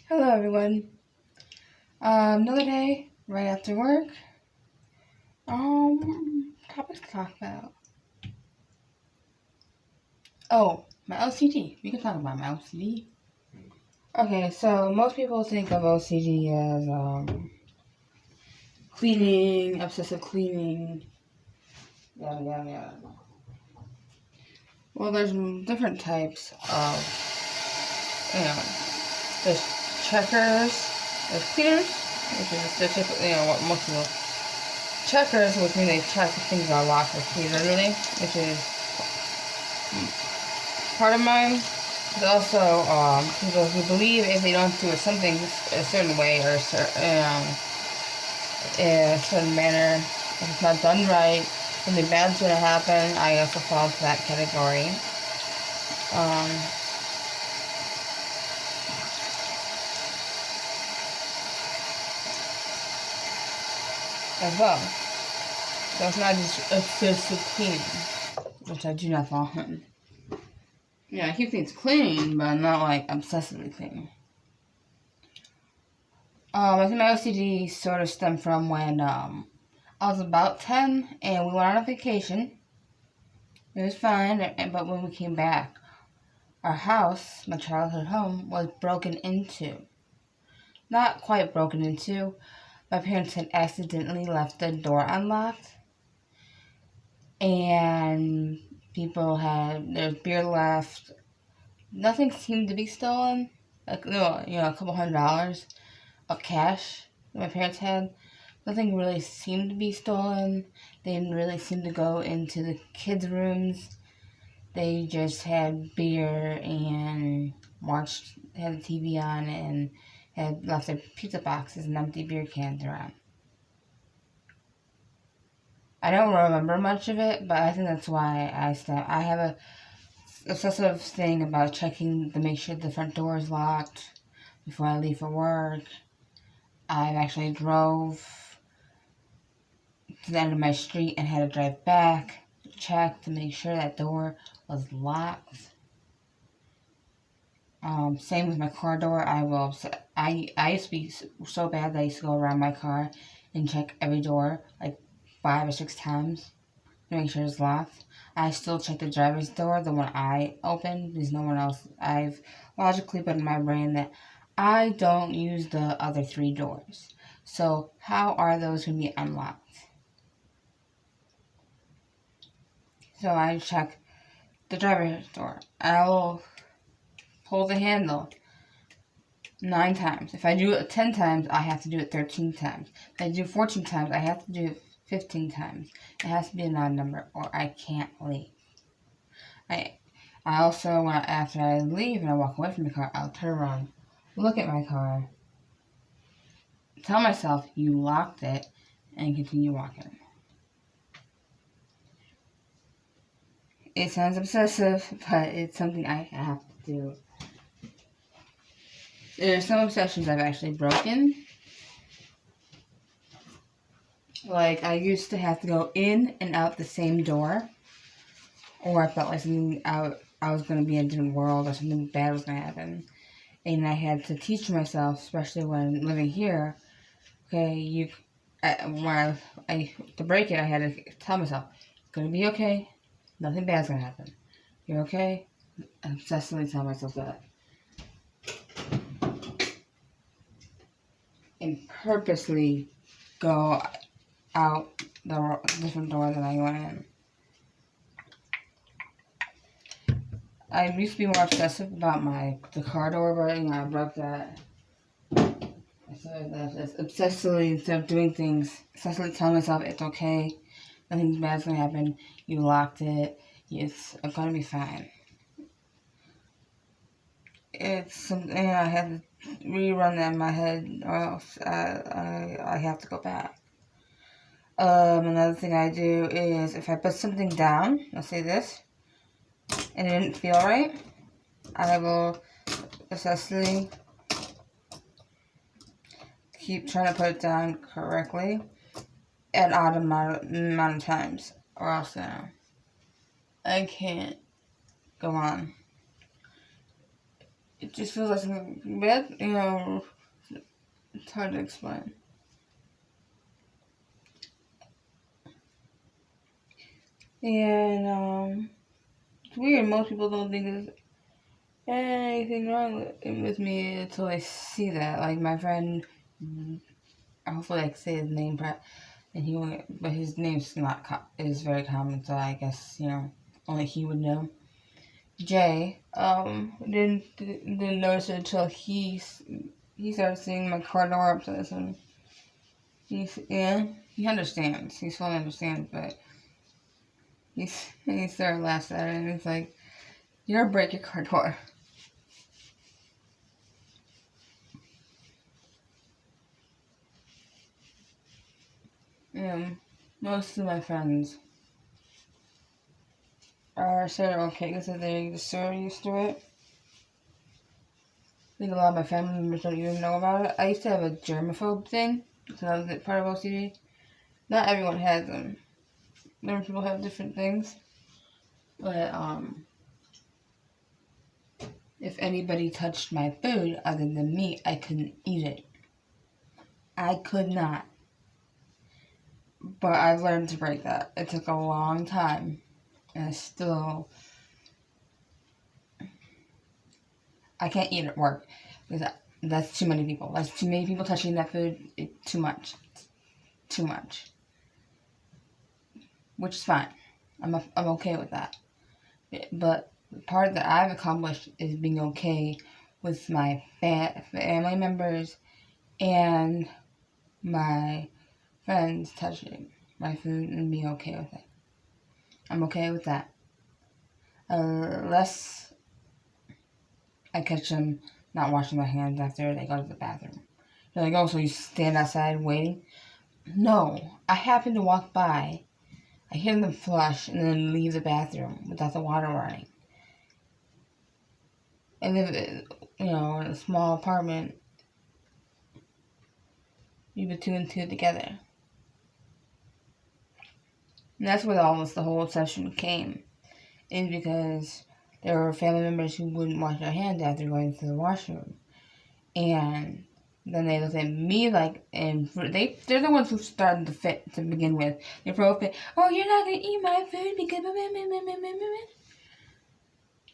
Hello everyone. Another day, right after work. Topics to talk about. Oh, my OCD. We can talk about my OCD. Okay, so most people think of OCD as cleaning, obsessive cleaning, yada yada yada. Well, there's different types of, there's checkers, there's cleaners, which is the typical, what most people. Checkers, which means they check if things are locked repeatedly, which is part of mine. There's also people who believe if they don't do something a certain way or in a certain manner, if it's not done right, something bad's going to happen. I also fall into that category. As well. So it's not just excessive cleaning, which I do not fall in. Yeah, I keep things clean, but not like obsessively clean. I think my OCD sort of stemmed from when I was about 10 and we went on a vacation. It was fine, but when we came back, our house, my childhood home, was broken into. Not quite broken into. My parents had accidentally left the door unlocked. And people had their beer left. Nothing seemed to be stolen. Like, a couple $100 of cash that my parents had. Nothing really seemed to be stolen. They didn't really seem to go into the kids' rooms. They just had beer and had the TV on and had left their pizza boxes and empty beer cans around. I don't remember much of it, but I think that's why I have a obsessive thing about checking to make sure the front door is locked before I leave for work. I've actually drove to the end of my street and had to drive back to check to make sure that door was locked. Same with my car door. I used to be so bad that I used to go around my car and check every door like 5 or 6 times to make sure it's locked. I still check the driver's door, the one I opened. There's no one else. I've logically put in my brain that I don't use the other 3 doors. So how are those going to be unlocked? So I check the driver's door. I'll pull the handle 9 times. If I do it 10 times, I have to do it 13 times. If I do 14 times, I have to do it 15 times. It has to be an odd number or I can't leave. I also, after I leave and I walk away from the car, I'll turn around, look at my car, tell myself you locked it, and continue walking. It sounds obsessive, but it's something I have to do. There are some obsessions I've actually broken. Like, I used to have to go in and out the same door. Or I felt like I was going to be in a different world or something bad was going to happen. And I had to teach myself, especially when living here, okay, to break it, I had to tell myself, it's going to be okay. Nothing bad's going to happen. You're okay? I obsessively tell myself that. And purposely go out the different door that I went in. I used to be more obsessive about the car door, but I broke that. So that's obsessively, instead of doing things, obsessively telling myself it's okay, nothing bad's gonna happen, you locked it, it's gonna be fine. It's something I have to rerun that in my head, or else I have to go back. Another thing I do is if I put something down, let's say this, and it didn't feel right, I will obsessively keep trying to put it down correctly an odd amount of times, or else I can't go on. it just feels like bad, it's hard to explain. And, it's weird, most people don't think there's anything wrong with me until I see that. Like, my friend, hopefully I can say his name, but his name's is very common, so I guess, only he would know. Jay, didn't notice it until he started seeing my car door upstairs, and he understands. He fully understands, but he started laughing at it, and he's like, "You're gonna break your car door." Most of my friends are cereal cakes, so they're just so used to it. I think a lot of my family members don't even know about it. I used to have a germaphobe thing, so that was part of OCD. Not everyone has them. Different people have different things. But, if anybody touched my food other than me, I couldn't eat it. I could not. But I learned to break that. It took a long time. And I can't eat at work. Because that's too many people. That's too many people touching that food. Too much. Too much. Which is fine. I'm okay with that. But the part that I've accomplished is being okay with my family members and my friends touching my food and being okay with it. I'm okay with that. Unless I catch them not washing their hands after they go to the bathroom. They're like, "Oh, so you stand outside waiting?" No. I happen to walk by. I hear them flush and then leave the bathroom without the water running. I live, in a small apartment. You put two and two together. And that's where the whole obsession came. Is because there were family members who wouldn't wash their hands after going to the washroom. And then they looked at me like, and they're the ones who started the fit to begin with. They throw a fit. "Oh, you're not going to eat my food because..."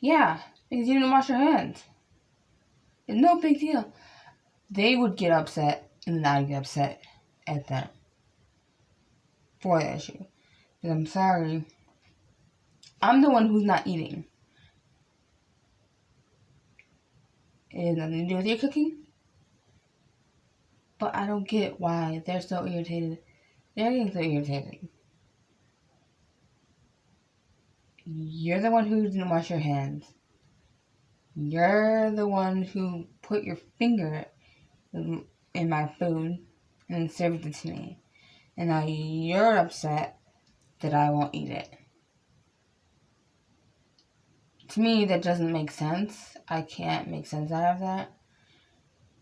Yeah, because you didn't wash your hands. It's no big deal. They would get upset, and then I'd get upset at them for the issue. Because I'm sorry. I'm the one who's not eating. It has nothing to do with your cooking. But I don't get why they're so irritated. They're getting so irritated. You're the one who didn't wash your hands. You're the one who put your finger in my food and served it to me. And now you're upset that I won't eat it. To me, that doesn't make sense. I can't make sense out of that.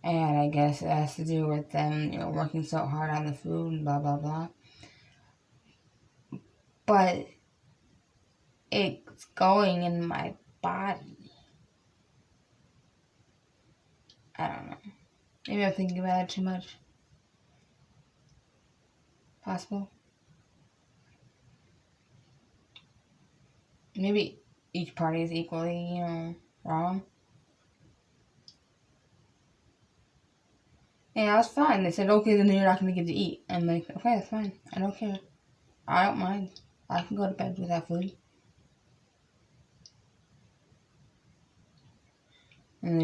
And I guess it has to do with them, working so hard on the food and blah, blah, blah. But it's going in my body. I don't know. Maybe I'm thinking about it too much. Possible. Maybe each party is equally, wrong. And I was fine. They said, "Okay, then you're not going to get to eat." I'm like, "Okay, that's fine. I don't care. I don't mind. I can go to bed without food." And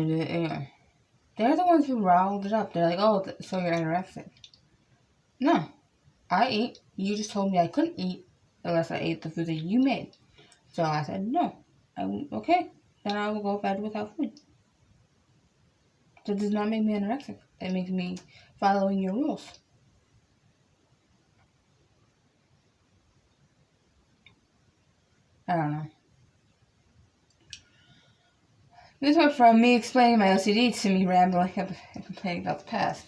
they're the ones who riled it up. They're like, "Oh, so you're anorexic." No, I ate. You just told me I couldn't eat unless I ate the food that you made. So I said, "No. Okay, then I will go to bed without food." That does not make me anorexic. It makes me following your rules. I don't know. This went from me explaining my OCD to me rambling and complaining about the past.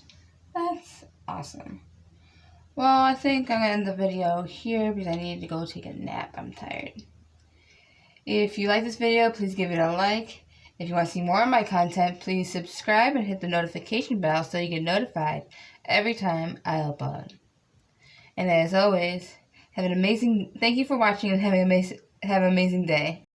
That's awesome. Well, I think I'm going to end the video here because I need to go take a nap. I'm tired. If you like this video, please give it a like. If you want to see more of my content, please subscribe and hit the notification bell so you get notified every time I upload. And as always, thank you for watching and have an amazing day.